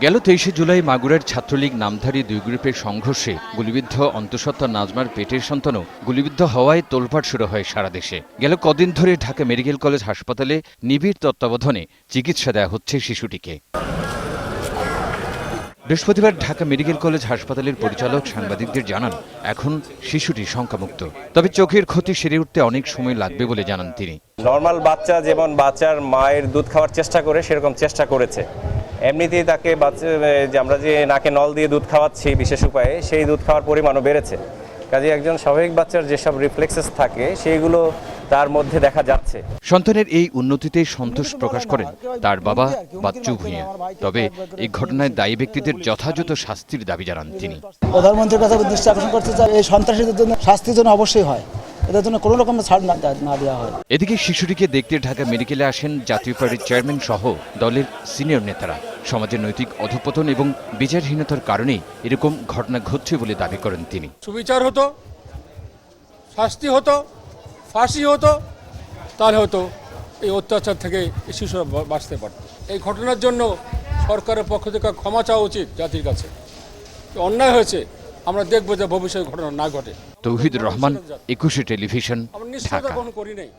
গেল 23শে জুলাই মাগুরার ছাত্রলীগ নামধারী দুই গ্রুপের সংঘর্ষে গুলিবিদ্ধ অন্তঃসত্ত্বা নাজমার পেটের সন্তানও গুলিবিদ্ধ হওয়ায় তোলপাড় শুরু হয় সারা দেশে। গেল কদিন ধরে ঢাকা মেডিকেল কলেজ হাসপাতালে নিবিড় তত্ত্বাবধানে চিকিৎসা দেওয়া হচ্ছে শিশুটিকে। বৃহস্পতিবার ঢাকা মেডিকেল কলেজ হাসপাতালের পরিচালক সাংবাদিকদের জানান, এখন শিশুটি শঙ্কামুক্ত, তবে চোখের ক্ষতি সেরে উঠতে অনেক সময় লাগবে বলে জানান তিনি। নর্মাল বাচ্চা যেমন বাচ্চার মায়ের দুধ খাওয়ার চেষ্টা করে সেরকম চেষ্টা করেছে। এমনিতেই তাকে যে আমরা যে নাকে নল দিয়ে দুধ খাওয়াচ্ছি বিশেষ উপায়ে, সেই দুধ খাওয়ার পরিমাণও বেড়েছে। কাজে একজন স্বাভাবিক বাচ্চার যেসব রিফ্লেক্সেস থাকে সেইগুলো তার মধ্যে দেখা যাচ্ছে। সন্তানের এই উন্নতিতে সন্তোষ প্রকাশ করেন তার বাবা বাচ্চু ভূঁইয়া। তবে এই ঘটনায় দায়ী ব্যক্তিদের যথাযথ শাস্তির দাবি জানান তিনি। প্রধানমন্ত্রীর কাছে দৃষ্টি আকর্ষণ করতে চাই, এই সন্ত্রাসীদের জন্য শাস্তির জন্য অবশ্যই হয়, এদের জন্য কোনো রকম ছাড় না দেওয়া হয়। এদিকে শিশুটিকে দেখতে ঢাকা মেডিকেলে আসেন জাতীয় পার্টির চেয়ারম্যান সহ দলের সিনিয়র নেতারা। সমাজের নৈতিক অধঃপতন এবং বিচারহীনতার কারণেই এরকম ঘটনা ঘটছে বলে দাবি করেন তিনি। সুবিচার হতো, শাস্তি হতো, ফাঁসি হতো, তাহলে হতো এই অত্যাচার থেকে শিশুরা বাঁচতে পারত। এই ঘটনার জন্য সরকারের পক্ষ থেকে ক্ষমা চাওয়া উচিত জাতির কাছে। অন্যায় হয়েছে, আমরা দেখব যে ভবিষ্যতে ঘটনা না ঘটে। তৌহিদুর রহমান, 21 টেলিভিশন, আমরা নিশ্চয়তা ঢাকা। গ্রহণ করি নাই।